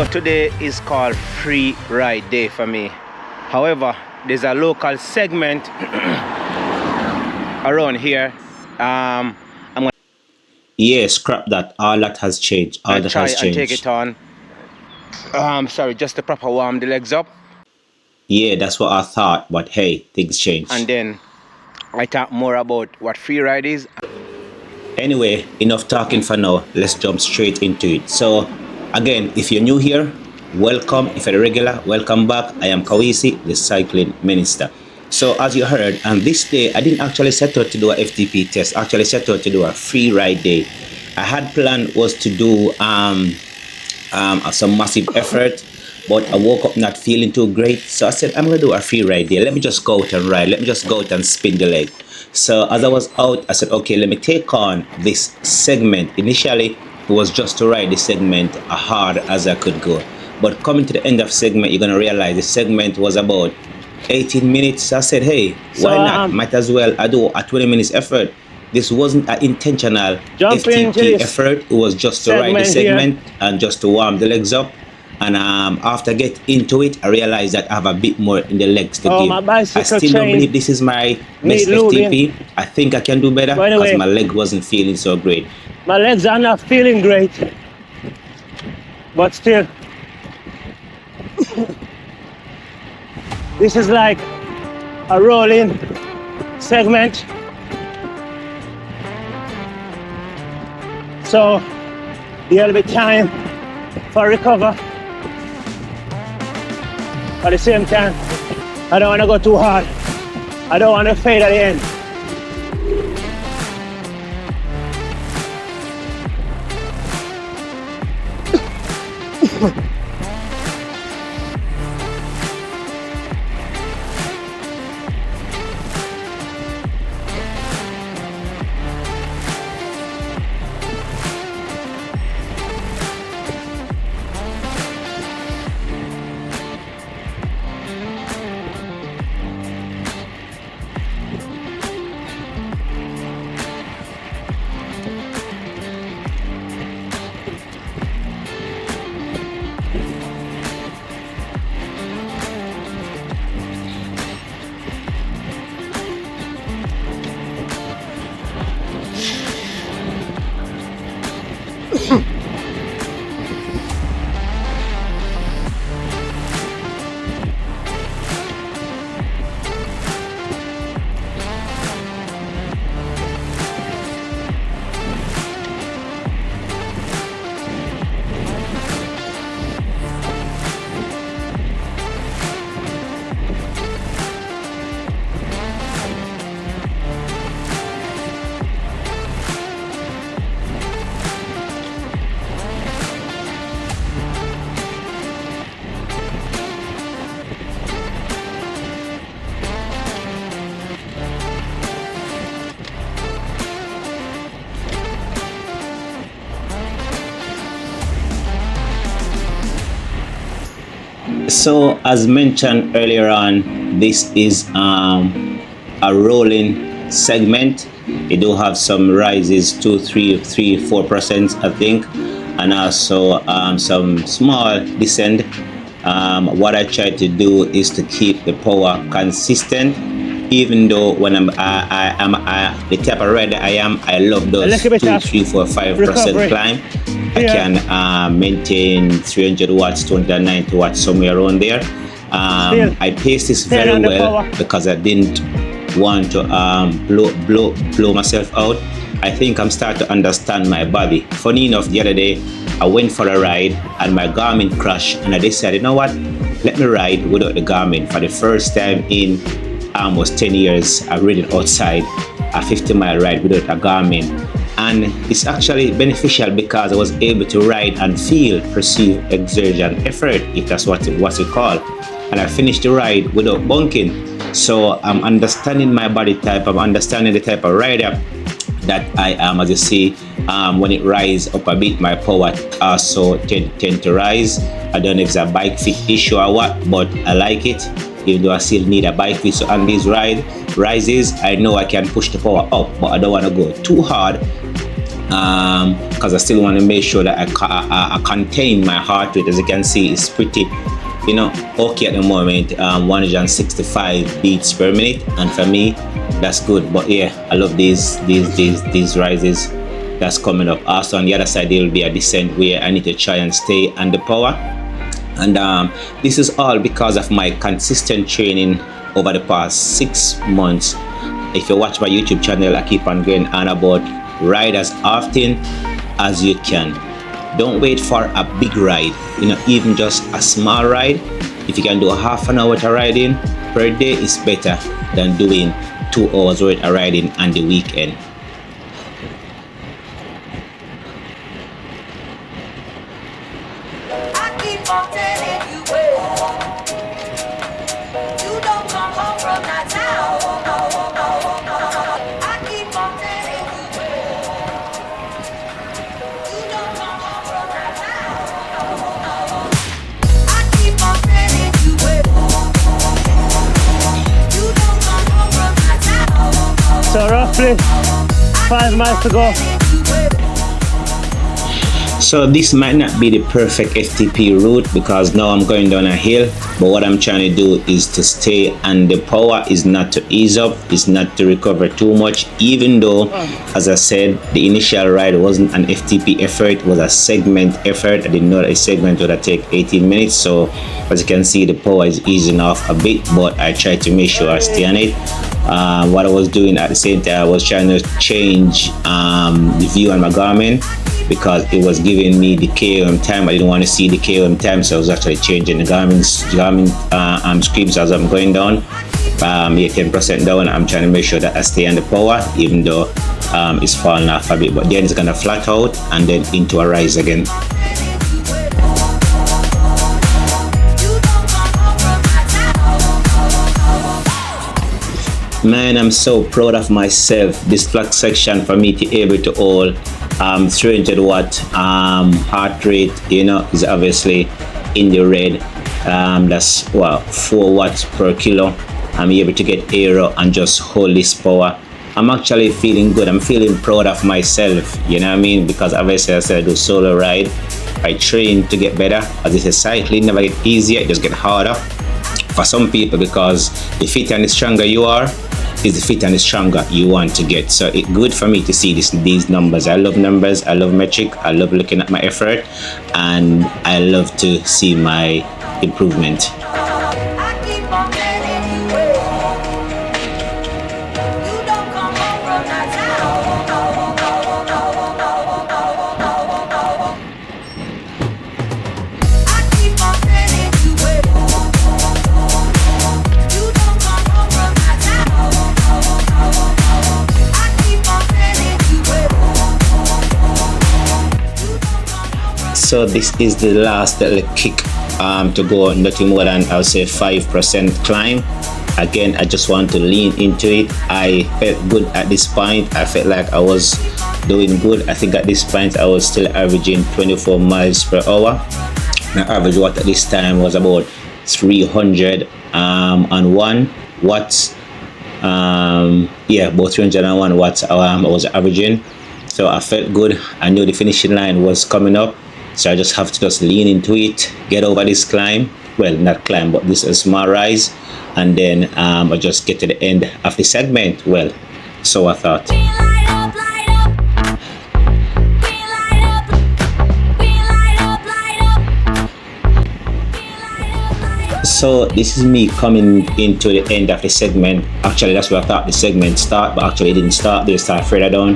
So today is called Free Ride Day for me. However, there's a local segment around here. I'm gonna scrap that. All that has changed. All that try has and take changed. it on. Sorry, just to proper warm the legs up, Yeah, that's what I thought. But hey, things change. and then I talk more about what free ride is. Anyway, enough talking for now. Let's jump straight into it. So, again, if you're new here, welcome. If you're a regular, welcome back. I am Kawisi, the cycling minister. So, as you heard, on this day, I didn't actually set out to do a FTP test. I actually set out to do a free ride day. I had planned was to do some massive effort, but I woke up not feeling too great. So I said, I'm gonna do a free ride day. Let me just go out and ride. Let me just go out and spin the leg. So as I was out, I said, okay, let me take on this segment. Initially, it was just to ride the segment as hard as I could go. But coming to the end of segment, you're gonna realize the segment was about 18 minutes. So I said, hey, why not? Might as well I do a 20 minutes effort. This wasn't an intentional FTP effort. It was just to ride the segment and just to warm the legs up. And after I get into it, I realized that I have a bit more in the legs to give. I still don't believe this is my best FTP. I think I can do better because my leg wasn't feeling so great. My legs are not feeling great, but still, this is like a rolling segment. So there'll be time for recover. At the same time, I don't want to go too hard. I don't want to fade at the end. So as mentioned earlier on, this is a rolling segment. You do have some rises, 2, 3, 4%, I think, and also some small descent. What I try to do is to keep the power consistent, even though when I'm the type of rider I am, I love those 2, 3, 4, 5% climb. I can maintain 300 watts, 290 watts, somewhere around there. I paced this very well because I didn't want to blow myself out. I think I'm starting to understand my body. Funny enough, the other day I went for a ride and my Garmin crashed, and I decided, you know what, let me ride without the Garmin. For the first time in almost 10 years, I rode it outside, a 50-mile ride without a Garmin. And it's actually beneficial because I was able to ride and feel perceived exertion effort, if that's what it called. And I finished the ride without bunking. So I'm understanding my body type. I'm understanding the type of rider that I am. As you see, when it rises up a bit, my power also tend to rise. I don't know if it's a bike fit issue or what, but I like it, even though I still need a bike fit. So on these rises, I know I can push the power up, but I don't want to go too hard because I still want to make sure that I contain my heart rate. As you can see, it's pretty, you know, okay at the moment. 165 beats per minute, and for me, that's good. But yeah, I love these rises that's coming up. Also on the other side, there will be a descent where I need to try and stay under power. And this is all because of my consistent training over the past 6 months. If you watch my YouTube channel, I keep on going on about ride as often as you can. Don't wait for a big ride, you know, even just a small ride. If you can do a half an hour to riding per day, is better than doing 2 hours worth of riding on the weekend. So roughly 5 miles to go. So this might not be the perfect FTP route because now I'm going down a hill, but what I'm trying to do is to stay, and the power is not to ease up, it's not to recover too much, even though, as I said, the initial ride wasn't an FTP effort, it was a segment effort. I didn't know that a segment would take 18 minutes. So as you can see, the power is easing off a bit, but I tried to make sure I stay on it. What I was doing at the same time, I was trying to change the view on my Garmin, because it was giving me the KOM time. I didn't want to see the KOM time, so I was actually changing the Garmin scripts as I'm going down. 10% down. I'm trying to make sure that I stay on the power, even though it's falling off a bit. But then it's gonna flat out and then into a rise again. Man, I'm so proud of myself. This flat section, for me to be able to hold 300 watt heart rate, you know, is obviously in the red. That's 4 watts per kilo. I'm able to get aero and just hold this power. I'm actually feeling good. I'm feeling proud of myself, you know what I mean? Because obviously, I said I do solo ride. I train to get better. As I said, cycling never get easier, it just get harder for some people, because the fitter and the stronger you are, is the fitter and the stronger you want to get. So it's good for me to see these numbers. I love numbers, I love metric, I love looking at my effort, and I love to see my improvement. So this is the last little kick to go, nothing more than, I'll say, 5% climb. Again, I just want to lean into it. I felt good at this point. I felt like I was doing good. I think at this point I was still averaging 24 miles per hour. My average watt at this time was about 301 watts. About 301 watts I was averaging. So I felt good. I knew the finishing line was coming up. So I just have to just lean into it, get over this climb. Well, not climb, but this is a small rise. And then I just get to the end of the segment. Well, so I thought. So this is me coming into the end of the segment. Actually, that's where I thought the segment start, but actually it didn't start. They start further down.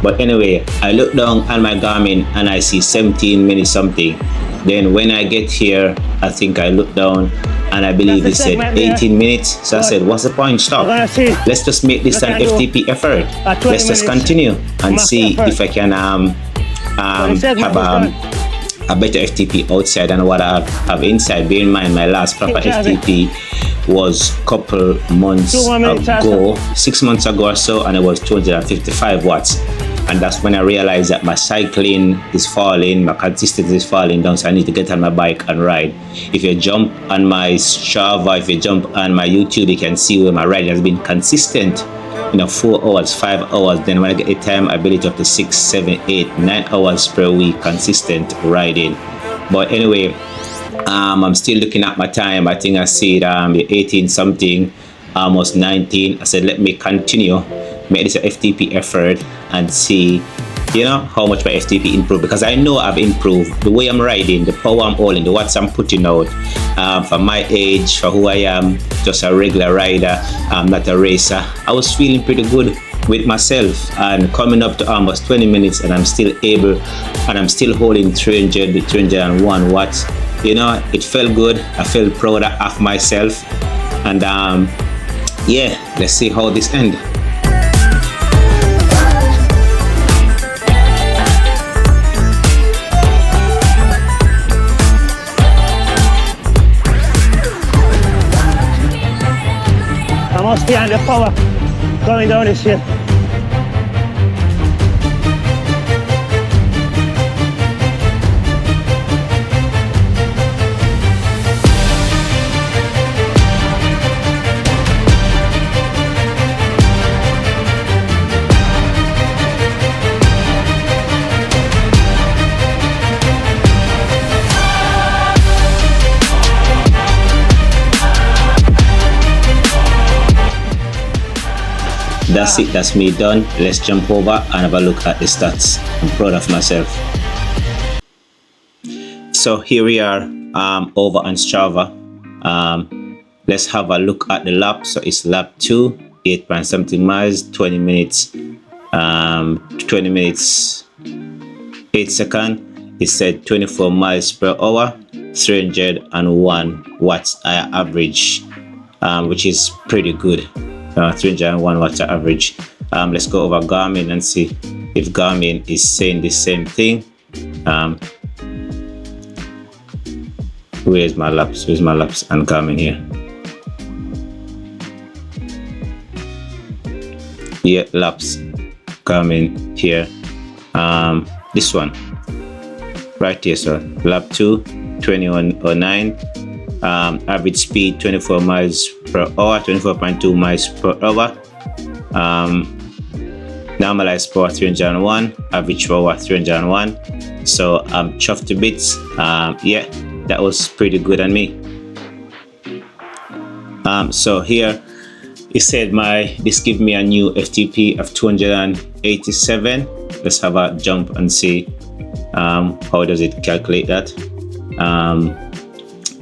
But anyway, I look down on my Garmin and I see 17 minutes something. Then when I get here, I think I look down and I believe it said 18 minutes. So I said, what's the point? Stop. Let's just make this an FTP effort. Let's just continue and see if I can have a better FTP outside than what I have inside. Bear in mind, my last proper FTP was a couple months ago, 6 months ago or so, and it was 255 watts. And that's when I realized that my cycling is falling, my consistency is falling down, so I need to get on my bike and ride. If you jump on my Strava, if you jump on my YouTube, you can see where my riding has been consistent. 4 hours, 5 hours. Then when I get the time, I build it up to 6, 7, 8, 9 hours per week, consistent riding. But anyway, I'm still looking at my time. I think I see it 18 something, almost 19. I said, let me continue, make this an FTP effort and see, how much my FTP improved, because I know I've improved the way I'm riding, the power I'm holding, the watts I'm putting out. For my age, for who I am, just a regular rider, I'm not a racer. I was feeling pretty good with myself, and coming up to almost 20 minutes, and I'm still able, and I'm still holding 301 watts. It felt good. I felt proud of myself, and yeah, let's see how this ends. I must be under power going down this hill. That's it, that's me done. Let's jump over and have a look at the stats. I'm proud of myself. So here we are over on Strava. Let's have a look at the lap. So it's lap 2, 8 point something miles, 20 minutes 8 seconds. It said 24 miles per hour, 301 watts I average, which is pretty good. 301 watts average. Let's go over Garmin and see if Garmin is saying the same thing. Where's my laps and Garmin here? Yeah, laps, Garmin here. This one right here. So lap 2, 2109. Average speed 24 miles per hour, 24.2 miles per hour. Normalized power 301, average power 301. So I'm chuffed to bits. Yeah, that was pretty good on me. So here it said this give me a new FTP of 287. Let's have a jump and see how does it calculate that.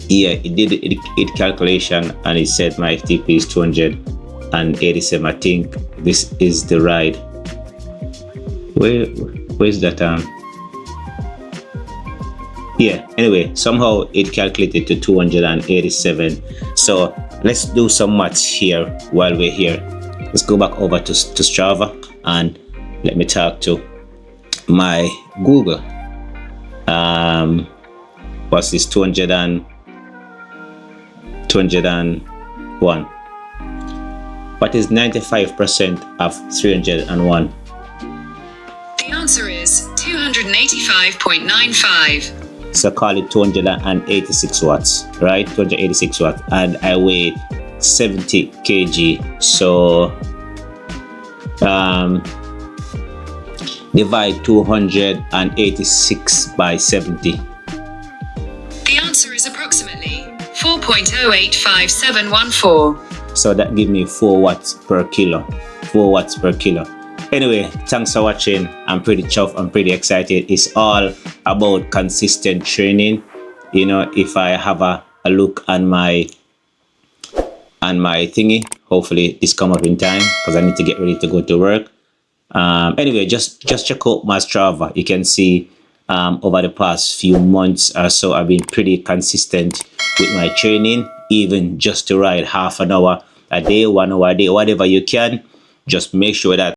Yeah, it did it calculation, and it said my FTP is 287. I think this is the ride. Where's that? Yeah, anyway, somehow it calculated to 287. So let's do some maths here while we're here. Let's go back over to Strava and let me talk to my Google. What's this? 201. What is 95% of 301? The answer is 285.95. So call it 286 watts, right? 286 watts, and I weigh 70 kg. So divide 286 by 70. The answer is approximately 4.085714. So that gives me 4 watts per kilo. 4 watts per kilo. Anyway, thanks for watching. I'm pretty chuffed. I'm pretty excited. It's all about consistent training. If I have a look on my thingy, hopefully this come up in time because I need to get ready to go to work. Anyway, just check out my Strava. You can see over the past few months or so, I've been pretty consistent with my training, even just to ride half an hour a day, 1 hour a day, whatever you can. Just make sure that